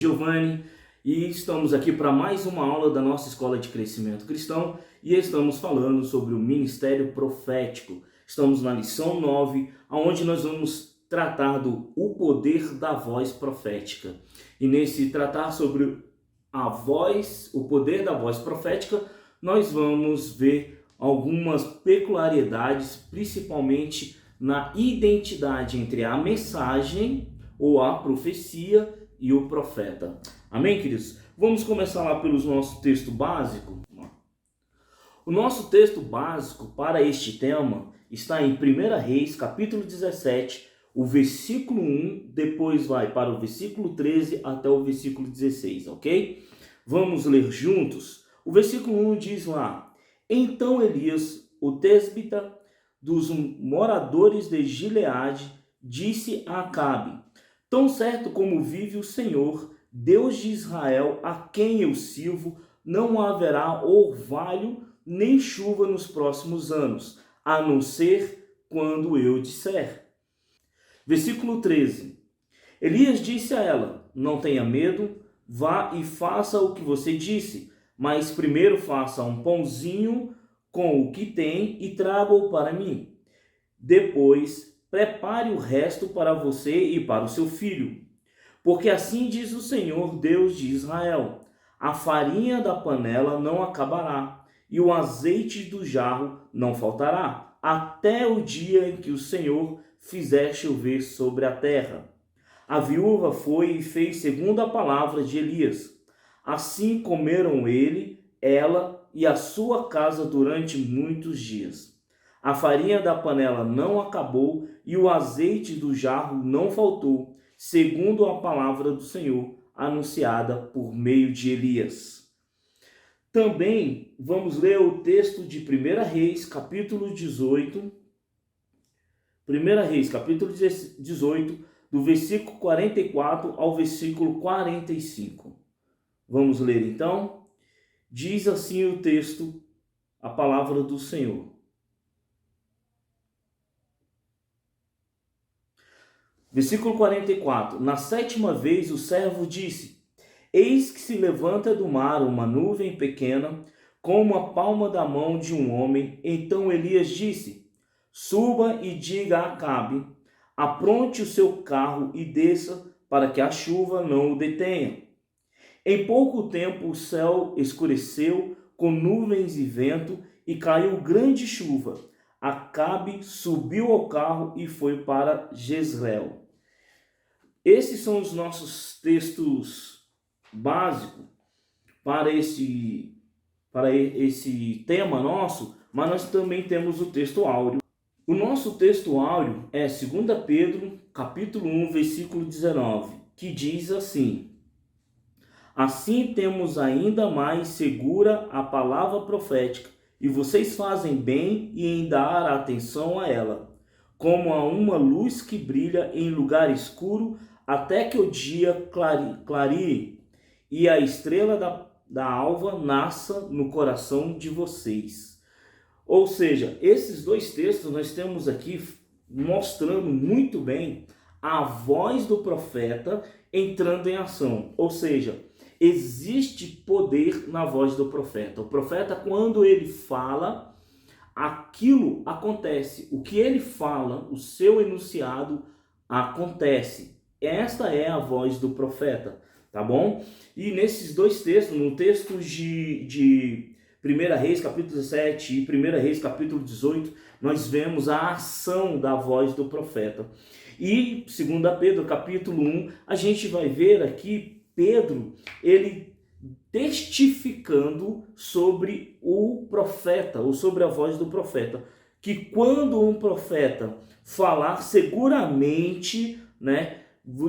Giovanni, e estamos aqui para mais uma aula da nossa Escola de Crescimento Cristão e estamos falando sobre o ministério profético. Estamos na lição 9, onde nós vamos tratar do o poder da voz profética. E nesse tratar sobre a voz, o poder da voz profética, nós vamos ver algumas peculiaridades, principalmente na identidade entre a mensagem ou a profecia e o profeta. Amém, queridos? Vamos começar lá pelo nosso texto básico. O nosso texto básico para este tema está em 1 Reis, capítulo 17, o versículo 1, depois vai para o versículo 13 até o versículo 16, ok? Vamos ler juntos? O versículo 1 diz lá: Então Elias, o tesbita dos moradores de Gileade, disse a Acabe: Tão certo como vive o Senhor, Deus de Israel, a quem eu sirvo, não haverá orvalho nem chuva nos próximos anos, a não ser quando eu disser. Versículo 13. Elias disse a ela: Não tenha medo, vá e faça o que você disse, mas primeiro faça um pãozinho com o que tem e traga-o para mim. Depois prepare o resto para você e para o seu filho. Porque assim diz o Senhor, Deus de Israel: a farinha da panela não acabará, e o azeite do jarro não faltará, até o dia em que o Senhor fizer chover sobre a terra. A viúva foi e fez segundo a palavra de Elias. Assim comeram ele, ela e a sua casa durante muitos dias. A farinha da panela não acabou e o azeite do jarro não faltou, segundo a palavra do Senhor anunciada por meio de Elias. Também vamos ler o texto de 1 Reis, capítulo 18. 1 Reis, capítulo 18, do versículo 44 ao versículo 45. Vamos ler então? Diz assim o texto, a palavra do Senhor. Versículo 44. Na sétima vez o servo disse: Eis que se levanta do mar uma nuvem pequena, como a palma da mão de um homem. Então Elias disse: Suba e diga a Acabe: apronte o seu carro e desça, para que a chuva não o detenha. Em pouco tempo o céu escureceu com nuvens e vento, e caiu grande chuva. Acabe subiu ao carro e foi para Jezreel. Esses são os nossos textos básicos para esse tema nosso, mas nós também temos o texto áureo. O nosso texto áureo é 2 Pedro, capítulo 1, versículo 19, que diz assim: Assim temos ainda mais segura a palavra profética, e vocês fazem bem em dar atenção a ela, como a uma luz que brilha em lugar escuro, até que o dia clareie e a estrela da alva nasça no coração de vocês. Ou seja, esses dois textos nós temos aqui mostrando muito bem a voz do profeta entrando em ação. Ou seja, existe poder na voz do profeta. O profeta, quando ele fala, aquilo acontece. O que ele fala, o seu enunciado, acontece. Esta é a voz do profeta, tá bom? E nesses dois textos, no texto de 1 Reis, capítulo 17 e 1 Reis, capítulo 18, nós vemos a ação da voz do profeta. E 2 Pedro, capítulo 1, a gente vai ver aqui Pedro, ele testificando sobre o profeta, ou sobre a voz do profeta, que quando um profeta falar, seguramente,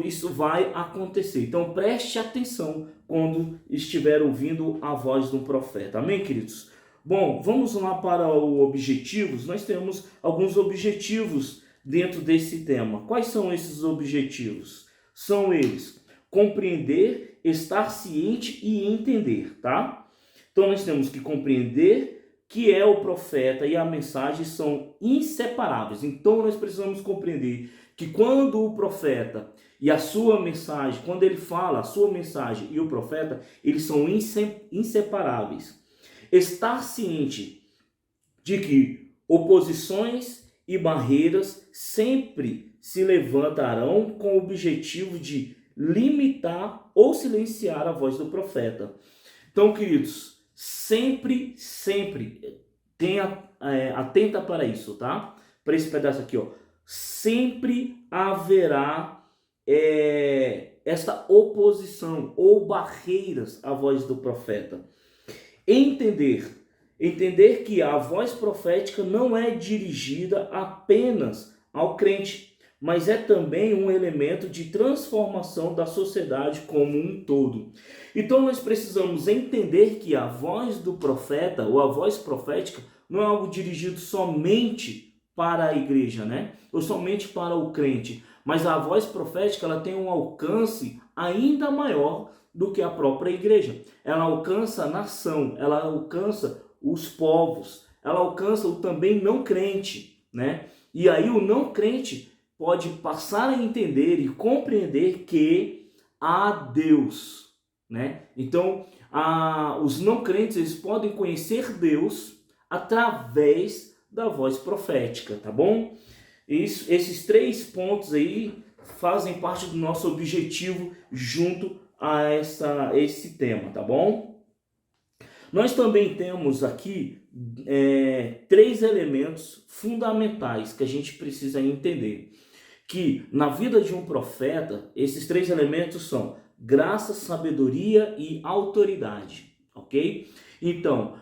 isso vai acontecer. Então preste atenção quando estiver ouvindo a voz do profeta. Amém, queridos? Bom, vamos lá para os objetivos. Nós temos alguns objetivos dentro desse tema. Quais são esses objetivos? São eles: compreender, estar ciente e entender, tá? Então nós temos que compreender que é o profeta e a mensagem são inseparáveis. Então nós precisamos compreender que quando o profeta e a sua mensagem, quando ele fala a sua mensagem e o profeta, eles são inseparáveis. Estar ciente de que oposições e barreiras sempre se levantarão com o objetivo de limitar ou silenciar a voz do profeta. Então, queridos, sempre tenha atenta para isso, tá? Para esse pedaço aqui, ó. Sempre haverá esta oposição ou barreiras à voz do profeta. Entender que a voz profética não é dirigida apenas ao crente, mas é também um elemento de transformação da sociedade como um todo. Então nós precisamos entender que a voz do profeta ou a voz profética não é algo dirigido somente para a igreja, né? Ou somente para o crente, mas a voz profética ela tem um alcance ainda maior do que a própria igreja. Ela alcança a nação, ela alcança os povos, ela alcança o também não crente, né? E aí o não crente pode passar a entender e compreender que há Deus, né? Então, os não crentes eles podem conhecer Deus através da voz profética, tá bom? Esses 3 pontos aí fazem parte do nosso objetivo junto a esse tema, tá bom? Nós também temos aqui 3 elementos fundamentais que a gente precisa entender. Que na vida de um profeta, esses 3 elementos são graça, sabedoria e autoridade, ok? Então,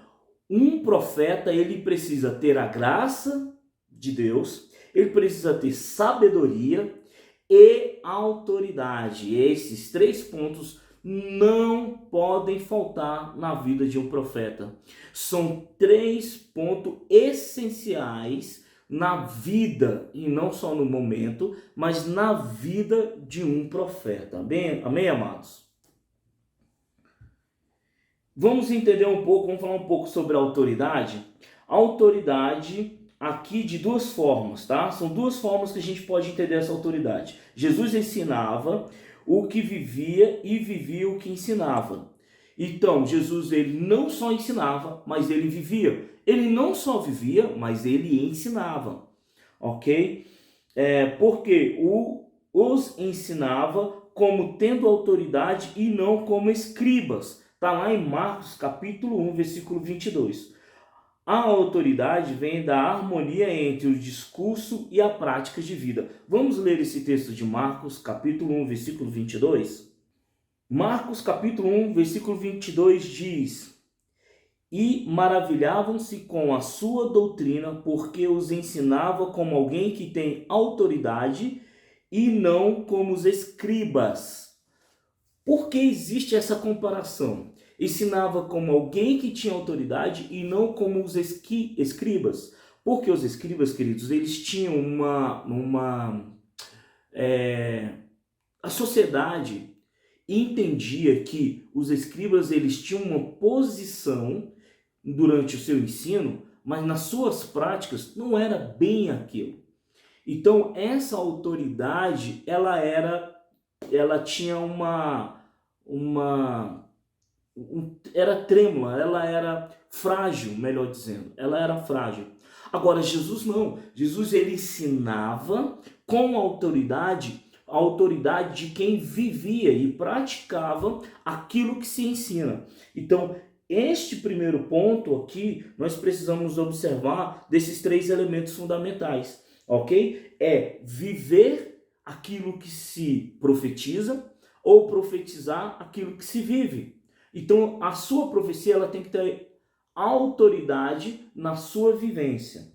um profeta, ele precisa ter a graça de Deus, ele precisa ter sabedoria e autoridade. Esses 3 pontos não podem faltar na vida de um profeta. São 3 pontos essenciais na vida, e não só no momento, mas na vida de um profeta. Amém, amados? Vamos entender um pouco, vamos falar um pouco sobre a autoridade. A autoridade aqui de 2 formas, tá? São 2 formas que a gente pode entender essa autoridade. Jesus ensinava o que vivia e vivia o que ensinava. Então, Jesus ele não só ensinava, mas ele vivia. Ele não só vivia, mas ele ensinava, ok? Porque os ensinava como tendo autoridade e não como escribas. Está lá em Marcos capítulo 1, versículo 22. A autoridade vem da harmonia entre o discurso e a prática de vida. Vamos ler esse texto de Marcos capítulo 1, versículo 22? Marcos capítulo 1, versículo 22 diz: E maravilhavam-se com a sua doutrina, porque os ensinava como alguém que tem autoridade e não como os escribas. Por que existe essa comparação? Ensinava como alguém que tinha autoridade e não como os escribas. Porque os escribas, queridos, eles tinham a sociedade entendia que os escribas eles tinham uma posição durante o seu ensino, mas nas suas práticas não era bem aquilo. Então essa autoridade ela tinha era trêmula, ela era frágil, melhor dizendo, ela era frágil. Agora Jesus não, Jesus ele ensinava com autoridade, a autoridade de quem vivia e praticava aquilo que se ensina. Então, este primeiro ponto aqui, nós precisamos observar desses 3 elementos fundamentais, ok? É viver aquilo que se profetiza ou profetizar aquilo que se vive. Então, a sua profecia ela tem que ter autoridade na sua vivência.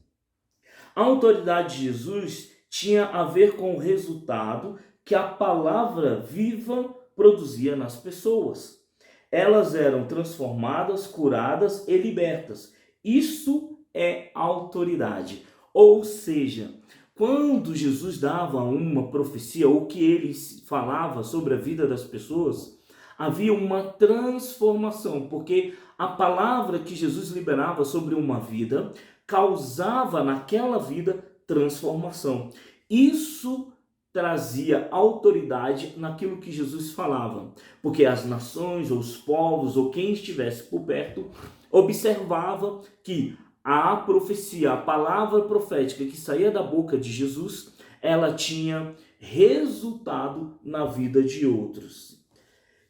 A autoridade de Jesus tinha a ver com o resultado que a palavra viva produzia nas pessoas. Elas eram transformadas, curadas e libertas. Isso é autoridade. Ou seja, quando Jesus dava uma profecia ou que ele falava sobre a vida das pessoas, havia uma transformação, porque a palavra que Jesus liberava sobre uma vida causava naquela vida transformação. Isso trazia autoridade naquilo que Jesus falava, porque as nações, ou os povos, ou quem estivesse por perto, observava que a profecia, a palavra profética que saía da boca de Jesus, ela tinha resultado na vida de outros.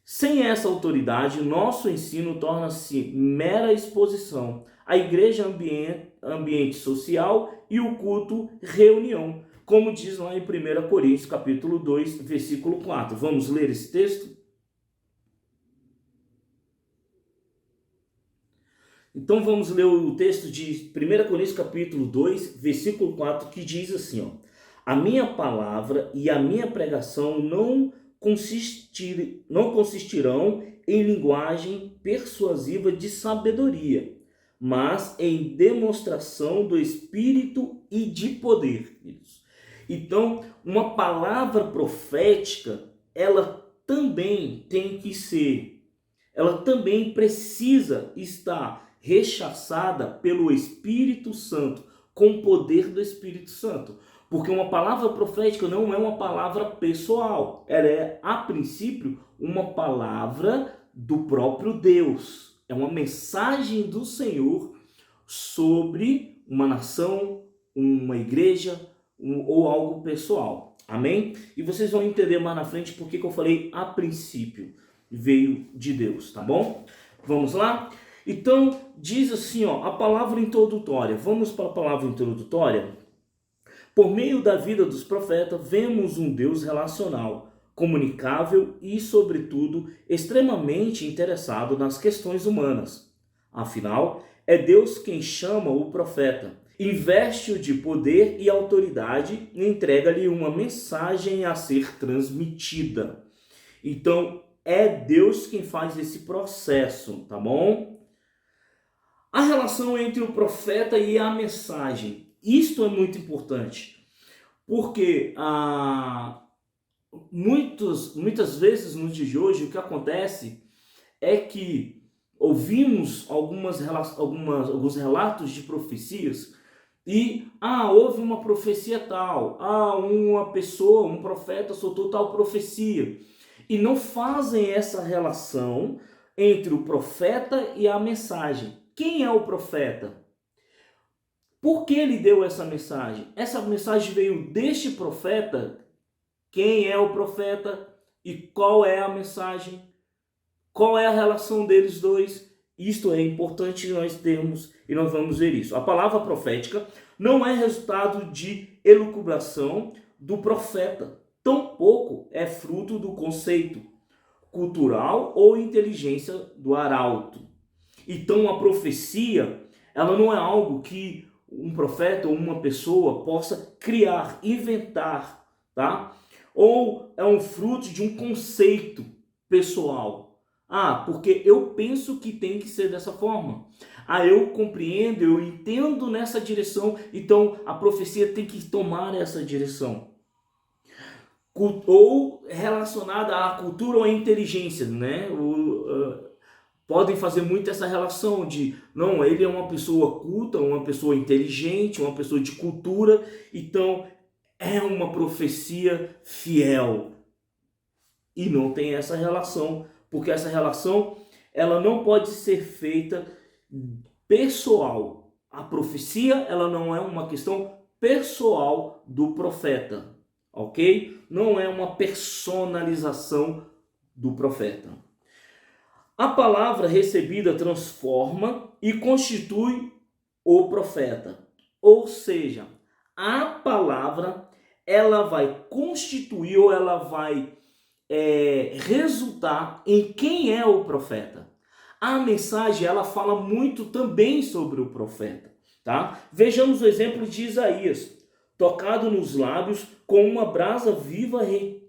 Sem essa autoridade, nosso ensino torna-se mera exposição. A igreja ambiente social e o culto reunião, como diz lá em 1 Coríntios capítulo 2, versículo 4. Vamos ler esse texto? Então vamos ler o texto de 1 Coríntios capítulo 2, versículo 4, que diz assim, ó: a minha palavra e a minha pregação não consistirão em linguagem persuasiva de sabedoria, mas em demonstração do Espírito e de poder. Então, uma palavra profética, ela também precisa estar rechaçada pelo Espírito Santo, com o poder do Espírito Santo. Porque uma palavra profética não é uma palavra pessoal. Ela é, a princípio, uma palavra do próprio Deus. É uma mensagem do Senhor sobre uma nação, uma igreja ou algo pessoal. Amém? E vocês vão entender mais na frente porque que eu falei a princípio. Veio de Deus, tá bom? Vamos lá? Então, diz assim, ó, a palavra introdutória. Vamos para a palavra introdutória? Por meio da vida dos profetas, vemos um Deus relacional, comunicável e, sobretudo, extremamente interessado nas questões humanas. Afinal, é Deus quem chama o profeta, investe-o de poder e autoridade e entrega-lhe uma mensagem a ser transmitida. Então, é Deus quem faz esse processo, tá bom? A relação entre o profeta e a mensagem. Isto é muito importante, porque muitas vezes nos dias de hoje o que acontece é que ouvimos alguns relatos de profecias e houve uma profecia tal, uma pessoa, um profeta soltou tal profecia, e não fazem essa relação entre o profeta e a mensagem. Quem é o profeta? Por que ele deu essa mensagem? Essa mensagem veio deste profeta. Quem é o profeta e qual é a mensagem? Qual é a relação deles dois? Isto é importante nós termos e nós vamos ver isso. A palavra profética não é resultado de elucubração do profeta. Tampouco é fruto do conceito cultural ou inteligência do arauto. Então a profecia, ela não é algo que um profeta ou uma pessoa possa criar, inventar, tá? Ou é um fruto de um conceito pessoal. Porque eu penso que tem que ser dessa forma. Eu compreendo, eu entendo nessa direção, então a profecia tem que tomar essa direção. Ou relacionada à cultura ou à inteligência, né? Podem fazer muito essa relação de, não, ele é uma pessoa culta, uma pessoa inteligente, uma pessoa de cultura, então é uma profecia fiel. E não tem essa relação, porque essa relação, ela não pode ser feita pessoal. A profecia, ela não é uma questão pessoal do profeta, ok? Não é uma personalização do profeta. A palavra recebida transforma e constitui o profeta. Ou seja, a palavra, ela vai constituir ou ela vai resultar em quem é o profeta. A mensagem, ela fala muito também sobre o profeta, tá? Vejamos o exemplo de Isaías, tocado nos lábios com uma brasa viva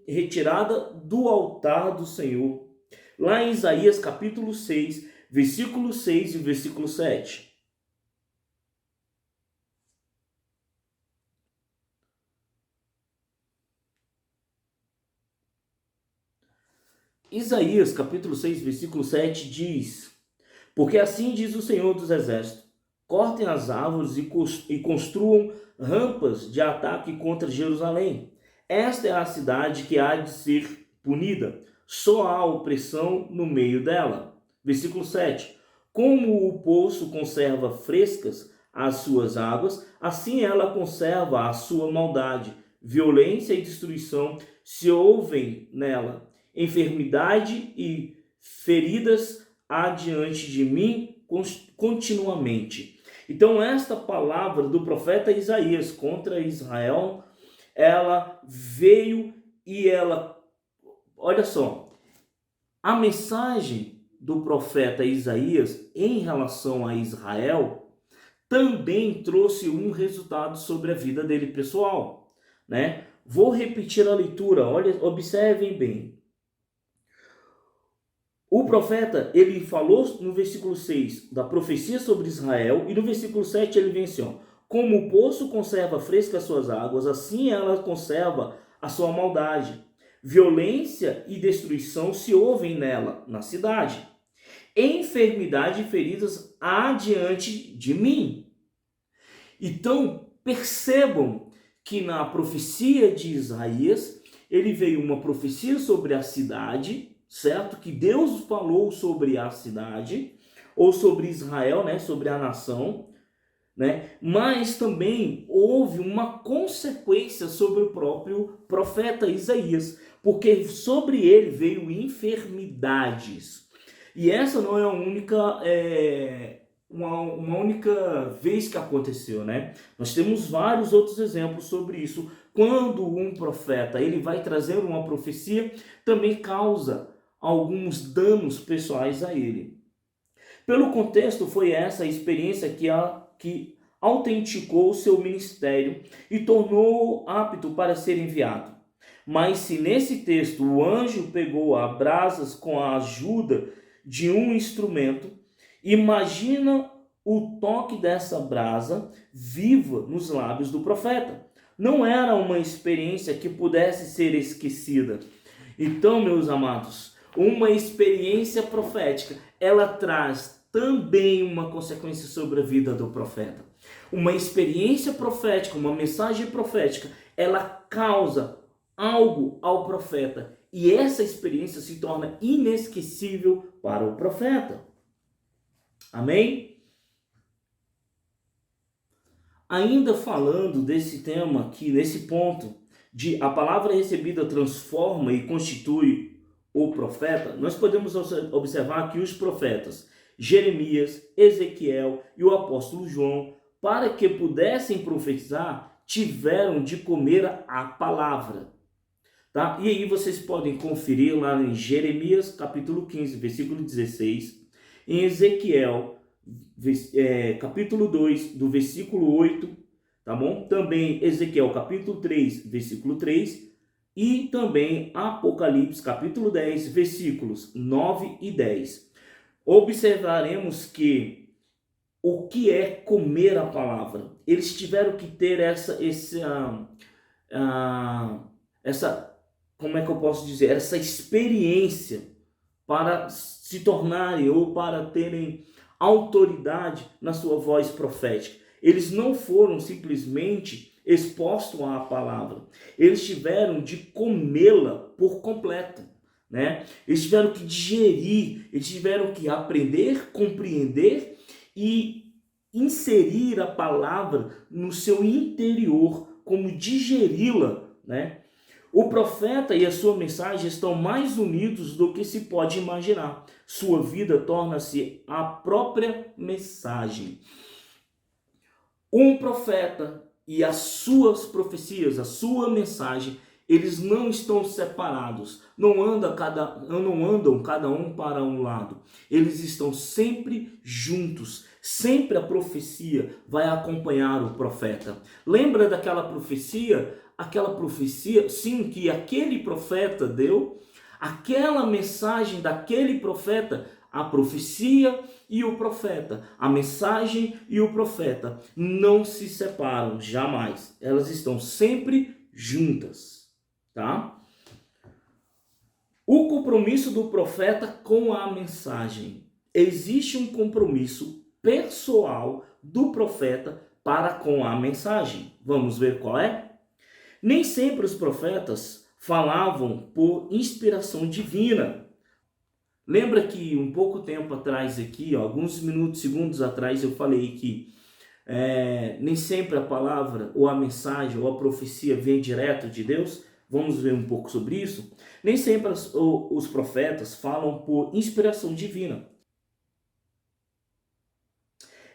retirada do altar do Senhor. Lá em Isaías capítulo 6, versículo 6 e versículo 7. Isaías capítulo 6, versículo 7 diz: porque assim diz o Senhor dos Exércitos, cortem as árvores e construam rampas de ataque contra Jerusalém. Esta é a cidade que há de ser punida. Só há opressão no meio dela. Versículo 7. Como o poço conserva frescas as suas águas, assim ela conserva a sua maldade. Violência e destruição se ouvem nela. Enfermidade e feridas há diante de mim continuamente. Então, esta palavra do profeta Isaías contra Israel, ela veio e ela, olha só, a mensagem do profeta Isaías em relação a Israel também trouxe um resultado sobre a vida dele pessoal, né? Vou repetir a leitura, olha, observem bem. O profeta, ele falou no versículo 6 da profecia sobre Israel, e no versículo 7 ele vem assim, ó, como o poço conserva frescas suas águas, assim ela conserva a sua maldade. Violência e destruição se ouvem nela, na cidade. Enfermidade e feridas há diante de mim. Então, percebam que na profecia de Isaías, ele veio uma profecia sobre a cidade, certo? Que Deus falou sobre a cidade, ou sobre Israel, né? Sobre a nação, né? Mas também houve uma consequência sobre o próprio profeta Isaías, porque sobre ele veio enfermidades. E essa não é a única, uma única vez que aconteceu, né? Nós temos vários outros exemplos sobre isso. Quando um profeta ele vai trazer uma profecia, também causa alguns danos pessoais a ele. Pelo contexto, foi essa a experiência que autenticou o seu ministério e tornou apto para ser enviado. Mas se nesse texto o anjo pegou a brasas com a ajuda de um instrumento, imagina o toque dessa brasa viva nos lábios do profeta. Não era uma experiência que pudesse ser esquecida. Então, meus amados, uma experiência profética, ela traz também uma consequência sobre a vida do profeta. Uma experiência profética, uma mensagem profética, ela causa algo ao profeta. E essa experiência se torna inesquecível para o profeta. Amém? Ainda falando desse tema aqui, nesse ponto, de a palavra recebida transforma e constitui o profeta, nós podemos observar que os profetas Jeremias, Ezequiel e o apóstolo João, para que pudessem profetizar, tiveram de comer a palavra. Tá? E aí vocês podem conferir lá em Jeremias capítulo 15, versículo 16, em Ezequiel capítulo 2, do versículo 8, tá bom? Também Ezequiel capítulo 3, versículo 3, e também Apocalipse capítulo 10, versículos 9 e 10. Observaremos que o que é comer a palavra? Eles tiveram que ter essa como é que eu posso dizer? Essa experiência para se tornarem ou para terem autoridade na sua voz profética. Eles não foram simplesmente expostos à palavra. Eles tiveram de comê-la por completo, né? Eles tiveram que digerir, eles tiveram que aprender, compreender e inserir a palavra no seu interior, como digeri-la, né? O profeta e a sua mensagem estão mais unidos do que se pode imaginar. Sua vida torna-se a própria mensagem. Um profeta e as suas profecias, a sua mensagem, eles não estão separados, não andam cada um para um lado. Eles estão sempre juntos. Sempre a profecia vai acompanhar o profeta. Lembra daquela profecia? Aquela profecia, sim, que aquele profeta deu, aquela mensagem daquele profeta, a profecia e o profeta, a mensagem e o profeta não se separam jamais. Elas estão sempre juntas, tá? O compromisso do profeta com a mensagem. Existe um compromisso pessoal do profeta para com a mensagem. Vamos ver qual é? Nem sempre os profetas falavam por inspiração divina. Lembra que um pouco tempo atrás aqui, alguns minutos, segundos atrás, eu falei que nem sempre a palavra, ou a mensagem, ou a profecia vem direto de Deus? Vamos ver um pouco sobre isso? Nem sempre os profetas falam por inspiração divina.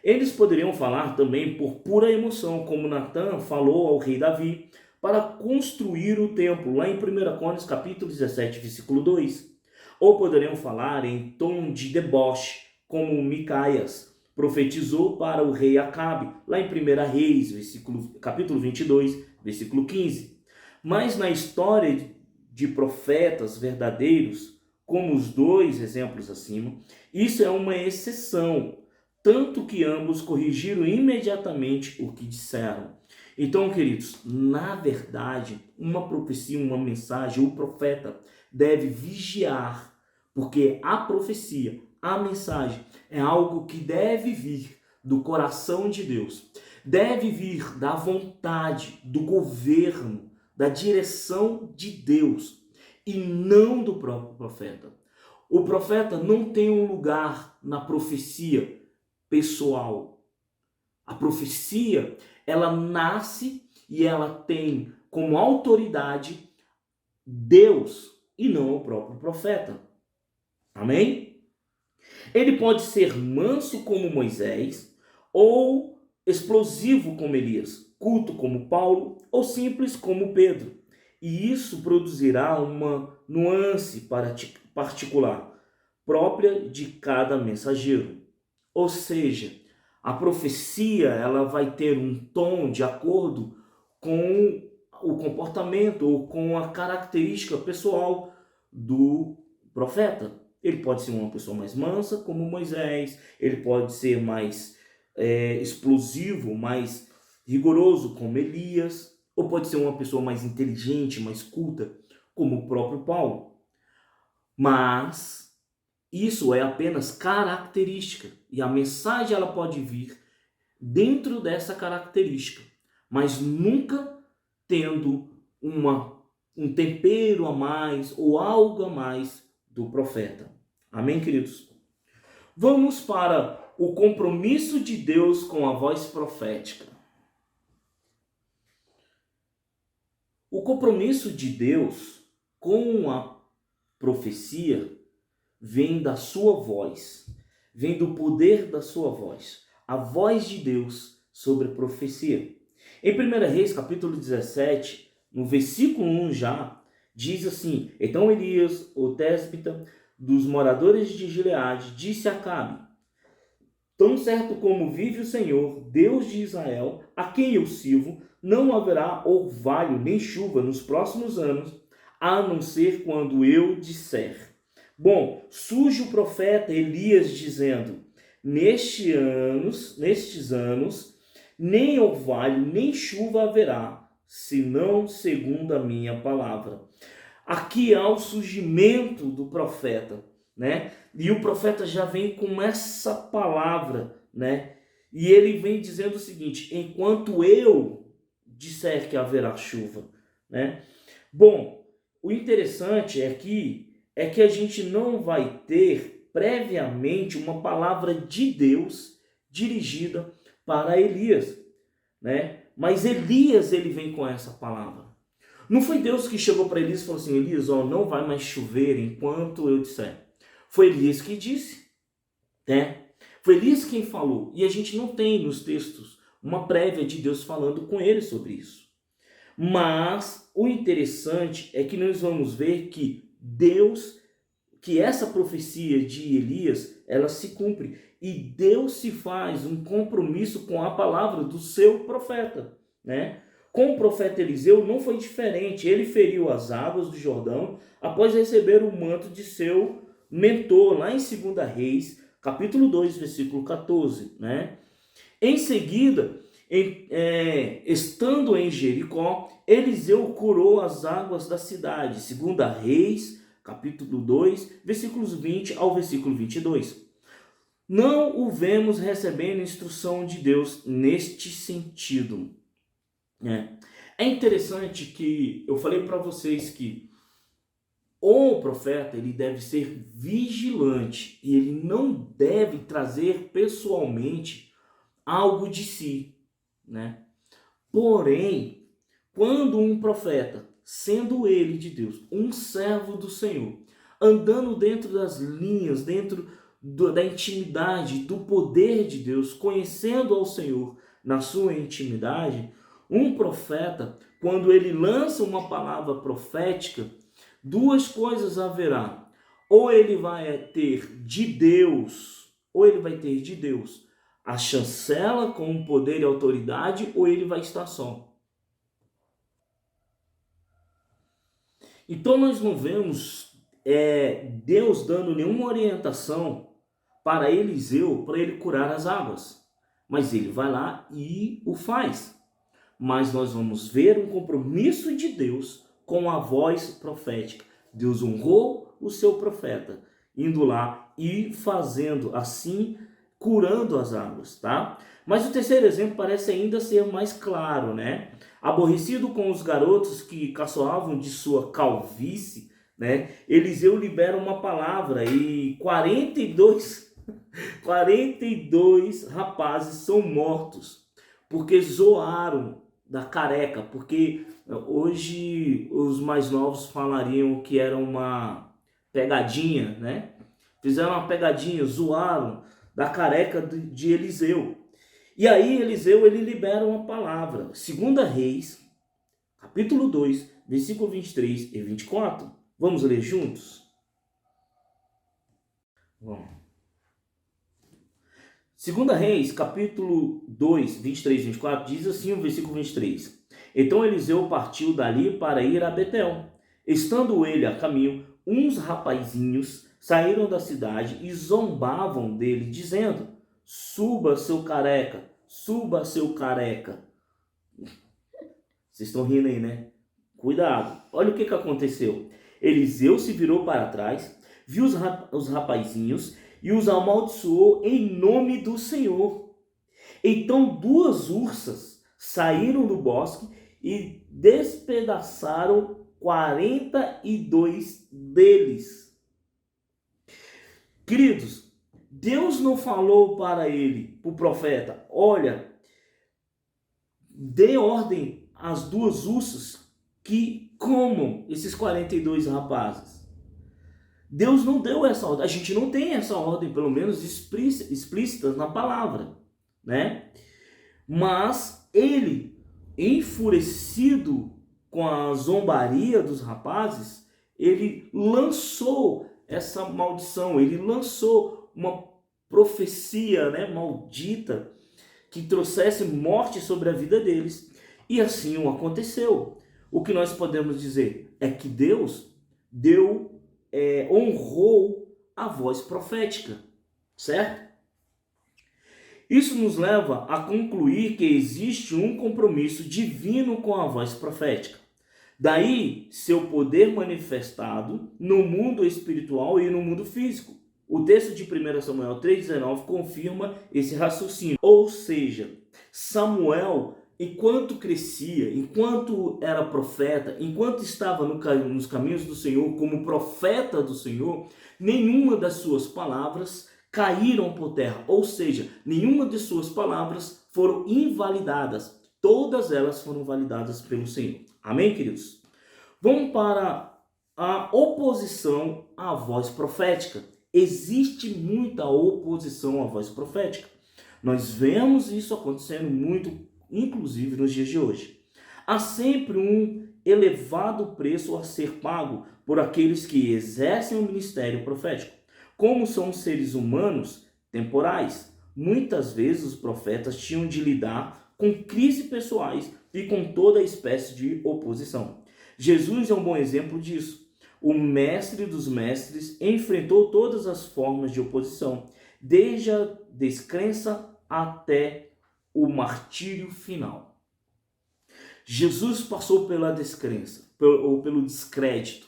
Eles poderiam falar também por pura emoção, como Natã falou ao rei Davi, para construir o templo, lá em 1 Crônicas, capítulo 17, versículo 2. Ou poderiam falar em tom de deboche, como Micaias profetizou para o rei Acabe, lá em 1 Reis, capítulo 22, versículo 15. Mas na história de profetas verdadeiros, como os dois exemplos acima, isso é uma exceção, tanto que ambos corrigiram imediatamente o que disseram. Então, queridos, na verdade, uma profecia, uma mensagem, o profeta deve vigiar, porque a profecia, a mensagem, é algo que deve vir do coração de Deus, deve vir da vontade, do governo, da direção de Deus e não do próprio profeta. O profeta não tem um lugar na profecia pessoal. A profecia, ela nasce e ela tem como autoridade Deus e não o próprio profeta. Amém? Ele pode ser manso como Moisés ou explosivo como Elias, culto como Paulo ou simples como Pedro. E isso produzirá uma nuance particular própria de cada mensageiro. Ou seja, a profecia ela vai ter um tom de acordo com o comportamento ou com a característica pessoal do profeta. Ele pode ser uma pessoa mais mansa, como Moisés, ele pode ser mais explosivo, mais rigoroso, como Elias, ou pode ser uma pessoa mais inteligente, mais culta, como o próprio Paulo. Mas isso é apenas característica e a mensagem ela pode vir dentro dessa característica, mas nunca tendo um tempero a mais ou algo a mais do profeta. Amém, queridos? Vamos para o compromisso de Deus com a voz profética. O compromisso de Deus com a profecia vem da sua voz, vem do poder da sua voz, a voz de Deus sobre a profecia. Em 1 Reis, capítulo 17, no versículo 1 já, diz assim: Então Elias, o tésbita dos moradores de Gileade, disse a Acabe: Tão certo como vive o Senhor, Deus de Israel, a quem eu sirvo, não haverá orvalho nem chuva nos próximos anos, a não ser quando eu disser. Bom, surge o profeta Elias dizendo: nestes anos, nem orvalho, nem chuva haverá, senão segundo a minha palavra. Aqui há o surgimento do profeta, né? E o profeta já vem com essa palavra, né? E ele vem dizendo o seguinte: enquanto eu disser que haverá chuva, né? Bom, o interessante é que a gente não vai ter previamente uma palavra de Deus dirigida para Elias, né? Mas Elias ele vem com essa palavra. Não foi Deus que chegou para Elias e falou assim: Elias, não vai mais chover enquanto eu disser. Foi Elias que disse, né? Foi Elias quem falou. E a gente não tem nos textos uma prévia de Deus falando com ele sobre isso. Mas o interessante é que nós vamos ver que que essa profecia de Elias, ela se cumpre. E Deus se faz um compromisso com a palavra do seu profeta, né? Com o profeta Eliseu não foi diferente. Ele feriu as águas do Jordão após receber o manto de seu mentor, lá em 2 Reis, capítulo 2, versículo 14, né? Em seguida, estando em Jericó, Eliseu curou as águas da cidade. 2 Reis, capítulo 2, versículos 20 ao versículo 22. Não o vemos recebendo instrução de Deus neste sentido. É interessante que eu falei para vocês que o profeta ele deve ser vigilante e ele não deve trazer pessoalmente algo de si, né? Porém, quando um profeta, sendo ele de Deus, um servo do Senhor, andando dentro das linhas, dentro da intimidade, do poder de Deus, conhecendo ao Senhor na sua intimidade, um profeta, quando ele lança uma palavra profética, duas coisas haverá. Ou ele vai ter de Deus, a chancela com poder e autoridade, ou ele vai estar só. Então nós não vemos Deus dando nenhuma orientação para Eliseu, para ele curar as águas. Mas ele vai lá e o faz. Mas nós vamos ver um compromisso de Deus com a voz profética. Deus honrou o seu profeta, indo lá e fazendo assim, curando as águas, tá? Mas o terceiro exemplo parece ainda ser mais claro, né? Aborrecido com os garotos que caçoavam de sua calvície, né? Eliseu libera uma palavra e 42 rapazes são mortos porque zoaram da careca, porque hoje os mais novos falariam que era uma pegadinha, né? Fizeram uma pegadinha, zoaram da careca de Eliseu. E aí Eliseu ele libera uma palavra. 2 Reis, capítulo 2, versículo 23 e 24. Vamos ler juntos? Bom. 2 Reis, capítulo 2, 23 e 24, diz assim o versículo 23. Então Eliseu partiu dali para ir a Betel. Estando ele a caminho, uns rapazinhos saíram da cidade e zombavam dele, dizendo: suba, seu careca, suba, seu careca. Vocês estão rindo aí, né? Cuidado. Olha o que aconteceu. Eliseu se virou para trás, viu os rapazinhos e os amaldiçoou em nome do Senhor. Então 2 ursas saíram do bosque e despedaçaram 42 deles. Queridos, Deus não falou para ele, para o profeta: olha, dê ordem às 2 ursas que comam esses 42 rapazes. Deus não deu essa ordem. A gente não tem essa ordem, pelo menos explícita na palavra, né? Mas ele, enfurecido com a zombaria dos rapazes, ele lançou essa maldição, ele lançou uma profecia, né, maldita, que trouxesse morte sobre a vida deles. E assim o aconteceu. O que nós podemos dizer é que Deus honrou a voz profética, certo? Isso nos leva a concluir que existe um compromisso divino com a voz profética. Daí seu poder manifestado no mundo espiritual e no mundo físico. O texto de 1 Samuel 3,19 confirma esse raciocínio. Ou seja, Samuel, enquanto crescia, enquanto era profeta, enquanto estava nos caminhos do Senhor, como profeta do Senhor, nenhuma das suas palavras caíram por terra. Ou seja, nenhuma de suas palavras foram invalidadas. Todas elas foram validadas pelo Senhor. Amém, queridos? Vamos para a oposição à voz profética. Existe muita oposição à voz profética. Nós vemos isso acontecendo muito, inclusive nos dias de hoje. Há sempre um elevado preço a ser pago por aqueles que exercem o ministério profético. Como são seres humanos temporais, muitas vezes os profetas tinham de lidar com crises pessoais e com toda espécie de oposição. Jesus é um bom exemplo disso. O mestre dos mestres enfrentou todas as formas de oposição, desde a descrença até o martírio final. Jesus passou pela descrença, ou pelo descrédito.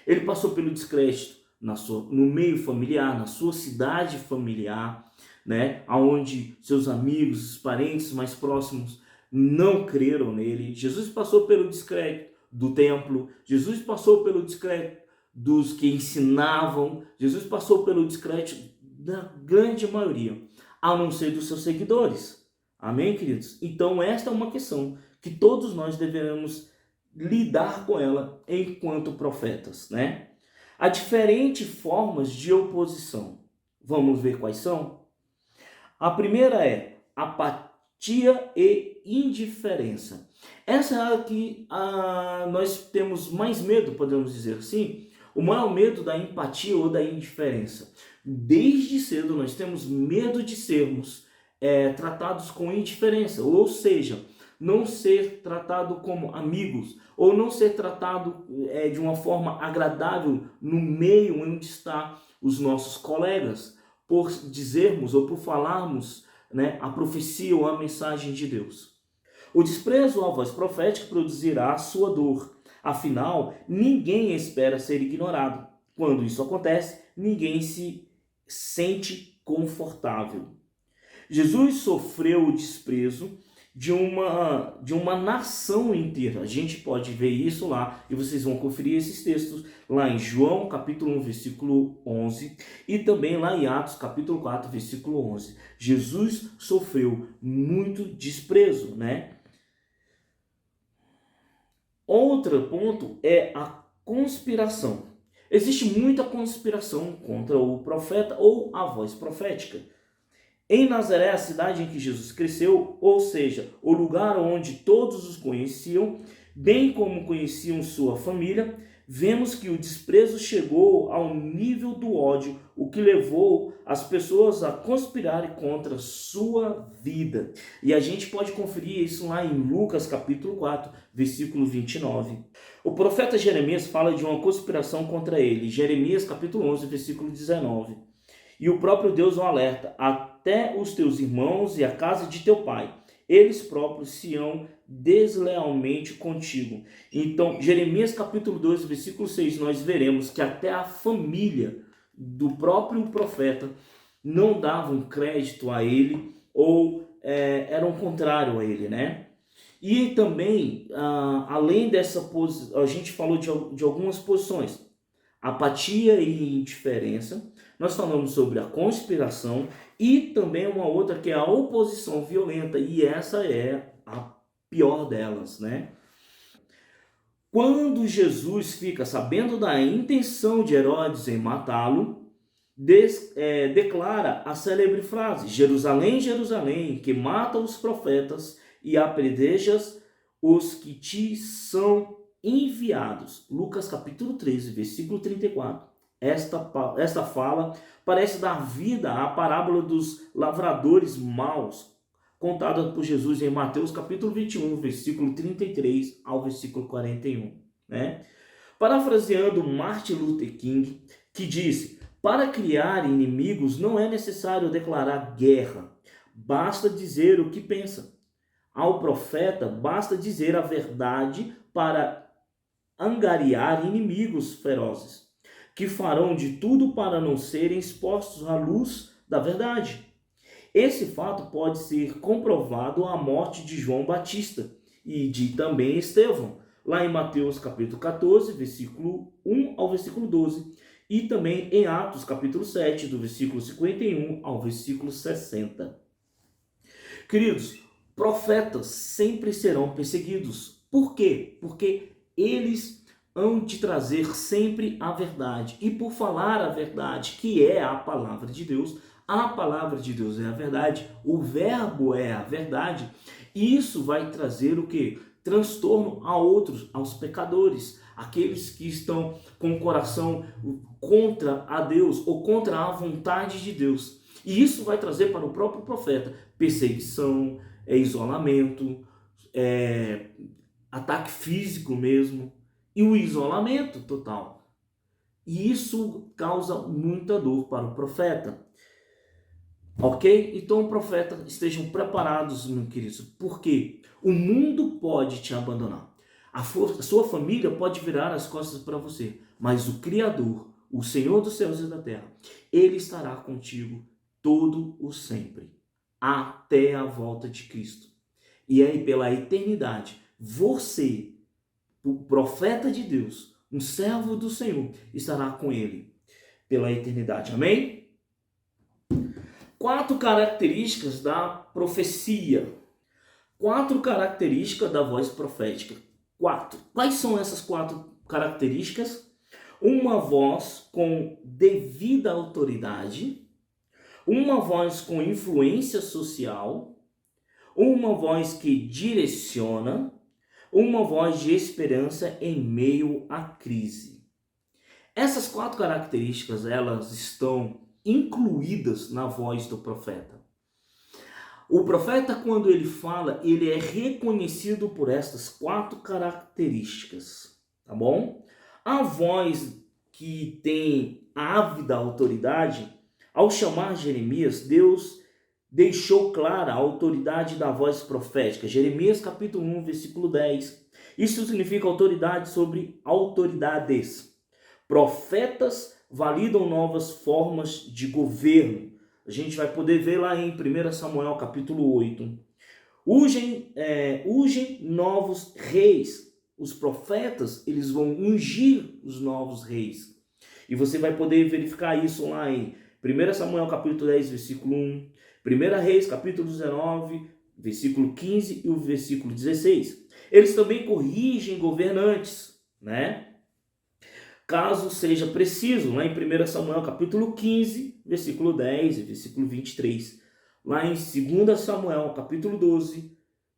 Ele passou pelo descrédito no meio familiar, na sua cidade familiar, né, onde seus amigos, os parentes mais próximos não creram nele. Jesus passou pelo descrédito do templo, Jesus passou pelo descrédito dos que ensinavam, Jesus passou pelo descrédito da grande maioria, a não ser dos seus seguidores. Amém, queridos? Então esta é uma questão que todos nós devemos lidar com ela enquanto profetas, né? Há diferentes formas de oposição. Vamos ver quais são? A primeira é apatia e indiferença. Essa é a que nós temos mais medo, podemos dizer assim. O maior medo da empatia ou da indiferença. Desde cedo nós temos medo de sermos tratados com indiferença, ou seja, não ser tratado como amigos, ou não ser tratado de uma forma agradável no meio onde está os nossos colegas, por dizermos ou por falarmos, né, a profecia ou a mensagem de Deus. O desprezo à voz profética produzirá a sua dor. Afinal, ninguém espera ser ignorado. Quando isso acontece, ninguém se sente confortável. Jesus sofreu o desprezo de uma nação inteira. A gente pode ver isso lá, e vocês vão conferir esses textos lá em João capítulo 1, versículo 11, e também lá em Atos capítulo 4, versículo 11. Jesus sofreu muito desprezo, né? Outro ponto é a conspiração. Existe muita conspiração contra o profeta ou a voz profética. Em Nazaré, a cidade em que Jesus cresceu, ou seja, o lugar onde todos os conheciam, bem como conheciam sua família, vemos que o desprezo chegou ao nível do ódio, o que levou as pessoas a conspirarem contra sua vida. E a gente pode conferir isso lá em Lucas capítulo 4, versículo 29. O profeta Jeremias fala de uma conspiração contra ele, Jeremias capítulo 11, versículo 19. E o próprio Deus o alerta: até os teus irmãos e a casa de teu pai, eles próprios se hão deslealmente contigo. Então, Jeremias capítulo 12, versículo 6, nós veremos que até a família do próprio profeta não davam crédito a ele ou eram contrário a ele, né? E também, além dessa posição, a gente falou de algumas posições: apatia e indiferença. Nós falamos sobre a conspiração e também uma outra que é a oposição violenta, e essa é a pior delas, né? Quando Jesus fica sabendo da intenção de Herodes em matá-lo, declara a célebre frase: Jerusalém, Jerusalém, que mata os profetas e apedrejas os que te são enviados. Lucas capítulo 13, versículo 34. Esta fala parece dar vida à parábola dos lavradores maus, contada por Jesus em Mateus capítulo 21, versículo 33 ao versículo 41. Né? Parafraseando Martin Luther King, que disse: para criar inimigos não é necessário declarar guerra, basta dizer o que pensa. Ao profeta basta dizer a verdade para angariar inimigos ferozes, que farão de tudo para não serem expostos à luz da verdade. Esse fato pode ser comprovado à morte de João Batista e de também Estevão, lá em Mateus capítulo 14, versículo 1 ao versículo 12, e também em Atos capítulo 7, do versículo 51 ao versículo 60. Queridos, profetas sempre serão perseguidos. Por quê? Porque eles hão de trazer sempre a verdade. E por falar a verdade, que é a palavra de Deus, a palavra de Deus é a verdade, o verbo é a verdade, isso vai trazer o quê? Transtorno a outros, aos pecadores, aqueles que estão com o coração contra a Deus ou contra a vontade de Deus. E isso vai trazer para o próprio profeta perseguição, isolamento, ataque físico mesmo, e o isolamento total. E isso causa muita dor para o profeta. Ok? Então, o profeta, estejam preparados, meus queridos, porque o mundo pode te abandonar. A sua família pode virar as costas para você, mas o Criador, o Senhor dos céus e da terra, Ele estará contigo todo o sempre, até a volta de Cristo. E aí, pela eternidade, você, o profeta de Deus, um servo do Senhor, estará com ele pela eternidade. Amém? 4 características da profecia. 4 características da voz profética. 4. Quais são essas 4 características? Uma voz com devida autoridade, uma voz com influência social, uma voz que direciona, uma voz de esperança em meio à crise. Essas 4 características, elas estão incluídas na voz do profeta. O profeta, quando ele fala, ele é reconhecido por estas 4 características, tá bom? A voz que tem ávida autoridade, ao chamar Jeremias, Deus deixou clara a autoridade da voz profética. Jeremias capítulo 1, versículo 10. Isso significa autoridade sobre autoridades. Profetas validam novas formas de governo. A gente vai poder ver lá em 1 Samuel capítulo 8. Ungem novos reis. Os profetas, eles vão ungir os novos reis. E você vai poder verificar isso lá em 1 Samuel capítulo 10, versículo 1. 1 Reis capítulo 19, versículo 15 e o versículo 16. Eles também corrigem governantes, né? Caso seja preciso, lá em 1 Samuel capítulo 15, versículo 10 e versículo 23. Lá em 2 Samuel capítulo 12,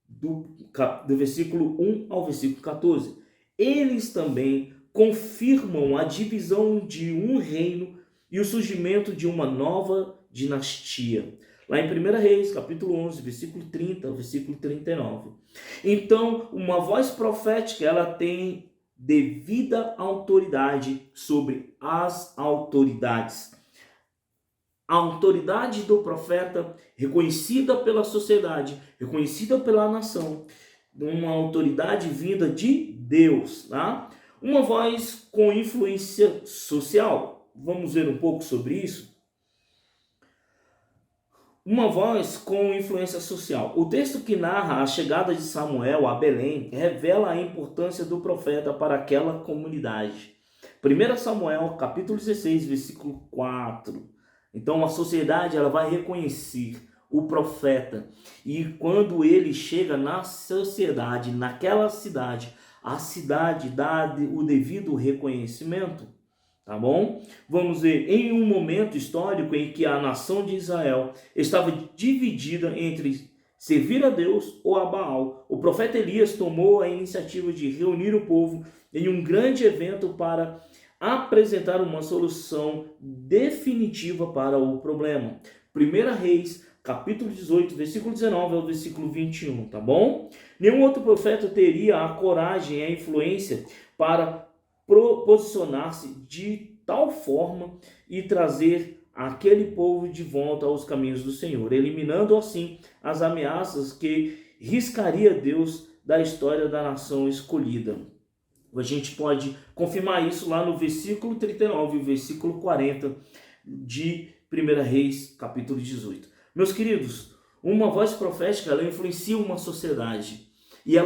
do versículo 1 ao versículo 14. Eles também confirmam a divisão de um reino e o surgimento de uma nova dinastia. Lá em 1 Reis, capítulo 11, versículo 30 ao versículo 39. Então, uma voz profética, ela tem devida autoridade sobre as autoridades. A autoridade do profeta, reconhecida pela sociedade, reconhecida pela nação, uma autoridade vinda de Deus, tá? Uma voz com influência social. Vamos ver um pouco sobre isso? Uma voz com influência social. O texto que narra a chegada de Samuel a Belém revela a importância do profeta para aquela comunidade. 1 Samuel, capítulo 16, versículo 4. Então a sociedade, ela vai reconhecer o profeta. E quando ele chega na sociedade, naquela cidade, a cidade dá o devido reconhecimento. Tá bom? Vamos ver, em um momento histórico em que a nação de Israel estava dividida entre servir a Deus ou a Baal, o profeta Elias tomou a iniciativa de reunir o povo em um grande evento para apresentar uma solução definitiva para o problema. 1 Reis, capítulo 18, versículo 19 ao versículo 21, tá bom? Nenhum outro profeta teria a coragem e a influência para posicionar-se de tal forma e trazer aquele povo de volta aos caminhos do Senhor, eliminando assim as ameaças que riscaria Deus da história da nação escolhida. A gente pode confirmar isso lá no versículo 39 e versículo 40 de 1 Reis, capítulo 18. Meus queridos, uma voz profética, ela influencia uma sociedade. E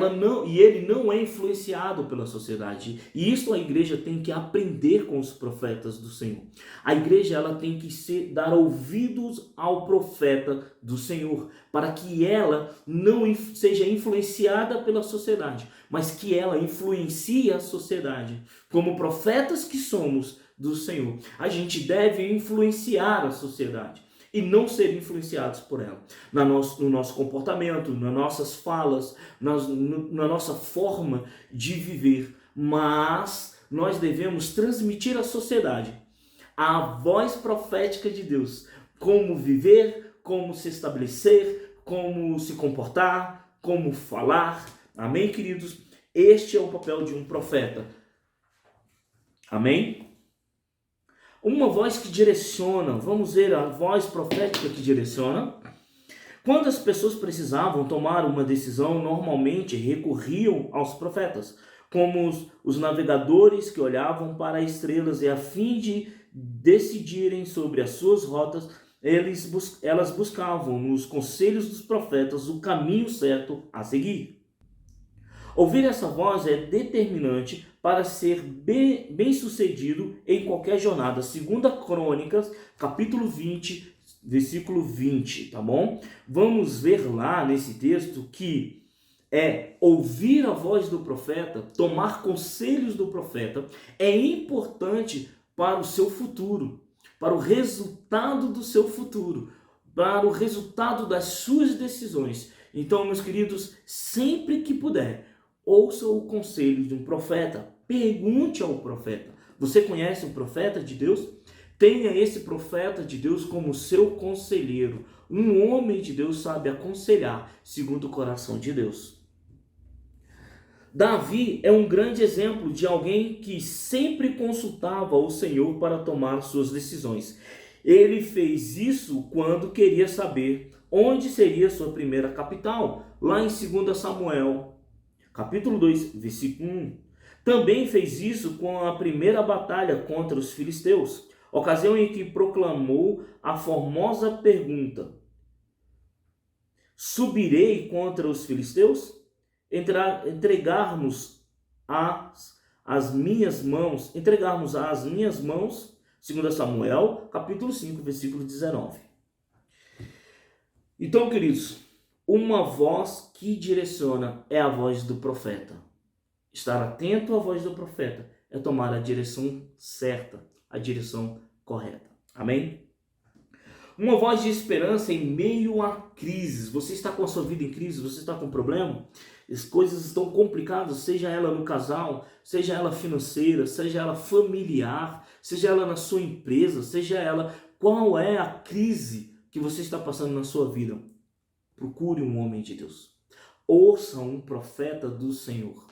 ele não é influenciado pela sociedade. E isso a igreja tem que aprender com os profetas do Senhor. A igreja, ela tem que dar ouvidos ao profeta do Senhor, para que ela não seja influenciada pela sociedade, mas que ela influencie a sociedade. Como profetas que somos do Senhor, a gente deve influenciar a sociedade e não ser influenciados por ela, no nosso comportamento, nas nossas falas, na nossa forma de viver. Mas nós devemos transmitir à sociedade a voz profética de Deus, como viver, como se estabelecer, como se comportar, como falar. Amém, queridos? Este é o papel de um profeta. Amém? Uma voz que direciona. Vamos ver a voz profética que direciona. Quando as pessoas precisavam tomar uma decisão, normalmente recorriam aos profetas, como os navegadores que olhavam para as estrelas e a fim de decidirem sobre as suas rotas, elas buscavam nos conselhos dos profetas o caminho certo a seguir. Ouvir essa voz é determinante para ser bem-sucedido em qualquer jornada. 2 Crônicas, capítulo 20, versículo 20, tá bom? Vamos ver lá nesse texto que ouvir a voz do profeta, tomar conselhos do profeta, é importante para o seu futuro, para o resultado do seu futuro, para o resultado das suas decisões. Então, meus queridos, sempre que puder, ouça o conselho de um profeta, pergunte ao profeta. Você conhece um profeta de Deus? Tenha esse profeta de Deus como seu conselheiro. Um homem de Deus sabe aconselhar segundo o coração de Deus. Davi é um grande exemplo de alguém que sempre consultava o Senhor para tomar suas decisões. Ele fez isso quando queria saber onde seria sua primeira capital, lá em 2 Samuel, capítulo 2, versículo 1. Também fez isso com a primeira batalha contra os filisteus, ocasião em que proclamou a formosa pergunta: subirei contra os filisteus? Entregarmos às minhas mãos, 2 Samuel, capítulo 5, versículo 19. Então, queridos, uma voz que direciona é a voz do profeta. Estar atento à voz do profeta é tomar a direção certa, a direção correta. Amém? Uma voz de esperança em meio a crises. Você está com a sua vida em crise? Você está com problema? As coisas estão complicadas, seja ela no casal, seja ela financeira, seja ela familiar, seja ela na sua empresa, seja ela... Qual é a crise que você está passando na sua vida? Procure um homem de Deus. Ouça um profeta do Senhor.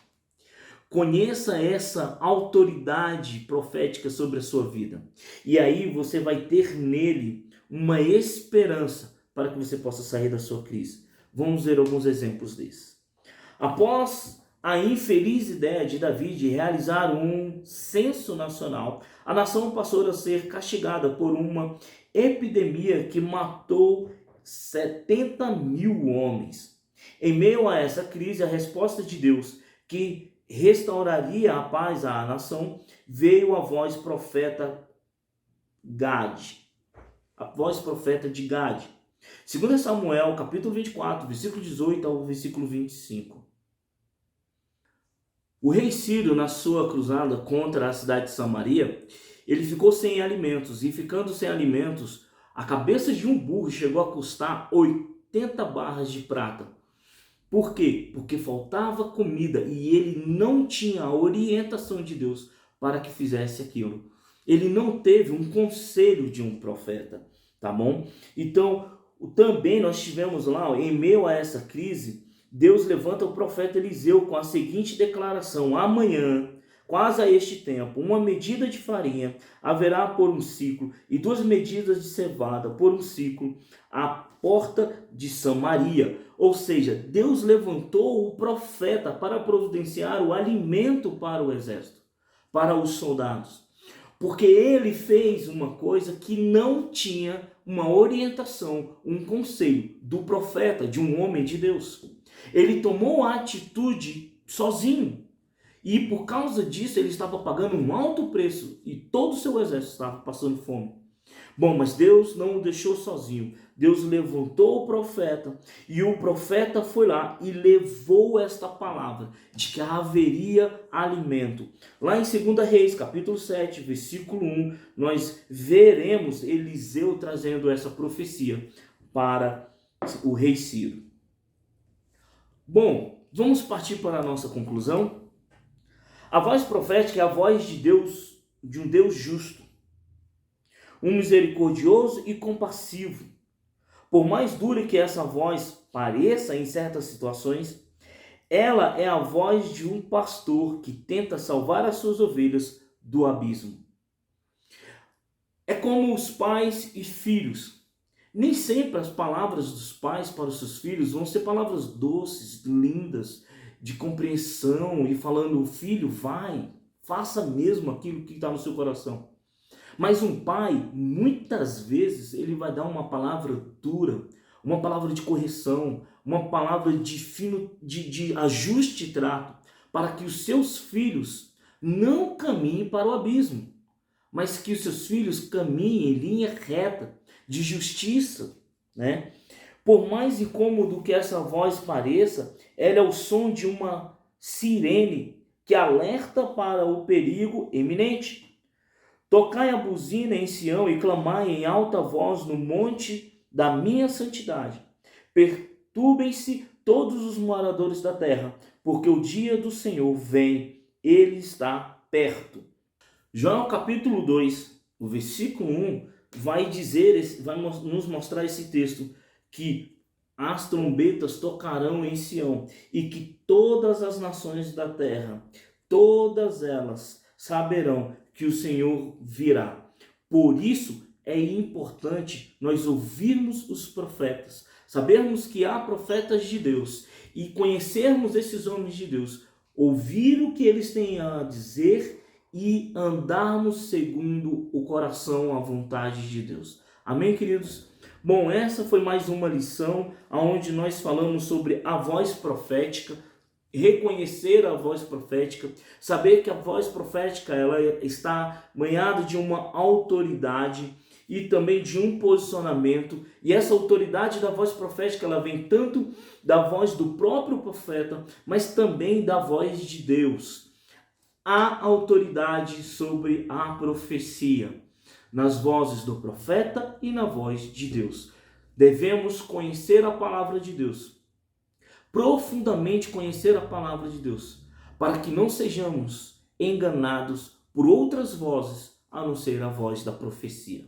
Conheça essa autoridade profética sobre a sua vida. E aí você vai ter nele uma esperança para que você possa sair da sua crise. Vamos ver alguns exemplos desses. Após a infeliz ideia de Davi de realizar um censo nacional, a nação passou a ser castigada por uma epidemia que matou 70 mil homens. Em meio a essa crise, a resposta de Deus, que restauraria a paz à nação, veio a voz profeta Gade. A voz profeta de Gade. 2 Samuel, capítulo 24, versículo 18 ao versículo 25. O rei Sírio, na sua cruzada contra a cidade de Samaria, ele ficou sem alimentos. E ficando sem alimentos, a cabeça de um burro chegou a custar 80 barras de prata. Por quê? Porque faltava comida e ele não tinha a orientação de Deus para que fizesse aquilo. Ele não teve um conselho de um profeta, tá bom? Então, também nós tivemos lá, em meio a essa crise, Deus levanta o profeta Eliseu com a seguinte declaração: amanhã, quase a este tempo, uma medida de farinha haverá por um ciclo e 2 medidas de cevada por um ciclo à porta de Samaria. Ou seja, Deus levantou o profeta para providenciar o alimento para o exército, para os soldados. Porque ele fez uma coisa que não tinha uma orientação, um conselho do profeta, de um homem de Deus. Ele tomou a atitude sozinho. E por causa disso ele estava pagando um alto preço e todo o seu exército estava passando fome. Bom, mas Deus não o deixou sozinho. Deus levantou o profeta e o profeta foi lá e levou esta palavra de que haveria alimento. Lá em 2 Reis, capítulo 7, versículo 1, nós veremos Eliseu trazendo essa profecia para o rei Ciro. Bom, vamos partir para a nossa conclusão. A voz profética é a voz de Deus, de um Deus justo, um misericordioso e compassivo. Por mais dura que essa voz pareça em certas situações, ela é a voz de um pastor que tenta salvar as suas ovelhas do abismo. É como os pais e filhos. Nem sempre as palavras dos pais para os seus filhos vão ser palavras doces, lindas, de compreensão e falando: filho, vai, faça mesmo aquilo que está no seu coração. Mas um pai, muitas vezes, ele vai dar uma palavra dura, uma palavra de correção, uma palavra de ajuste e trato, para que os seus filhos não caminhem para o abismo, mas que os seus filhos caminhem em linha reta, de justiça, né? Por mais incômodo que essa voz pareça, ela é o som de uma sirene que alerta para o perigo iminente. Tocai a buzina em Sião e clamai em alta voz no monte da minha santidade. Perturbem-se todos os moradores da terra, porque o dia do Senhor vem, ele está perto. João capítulo 2, o versículo 1, vai nos mostrar esse texto, que as trombetas tocarão em Sião e que todas as nações da terra, todas elas saberão que o Senhor virá. Por isso é importante nós ouvirmos os profetas, sabermos que há profetas de Deus e conhecermos esses homens de Deus, ouvir o que eles têm a dizer e andarmos segundo o coração, a vontade de Deus. Amém, queridos? Bom, essa foi mais uma lição onde nós falamos sobre a voz profética, reconhecer a voz profética, saber que a voz profética ela está banhada de uma autoridade e também de um posicionamento, e essa autoridade da voz profética ela vem tanto da voz do próprio profeta, mas também da voz de Deus. Há autoridade sobre a profecia, nas vozes do profeta e na voz de Deus. Devemos conhecer a palavra de Deus, profundamente conhecer a palavra de Deus, para que não sejamos enganados por outras vozes, a não ser a voz da profecia.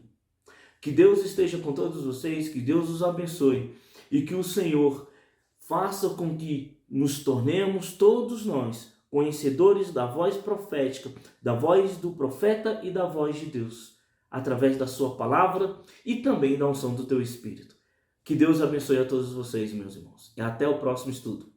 Que Deus esteja com todos vocês, que Deus os abençoe e que o Senhor faça com que nos tornemos todos nós conhecedores da voz profética, da voz do profeta e da voz de Deus, através da sua palavra e também da unção do teu Espírito. Que Deus abençoe a todos vocês, meus irmãos. E até o próximo estudo.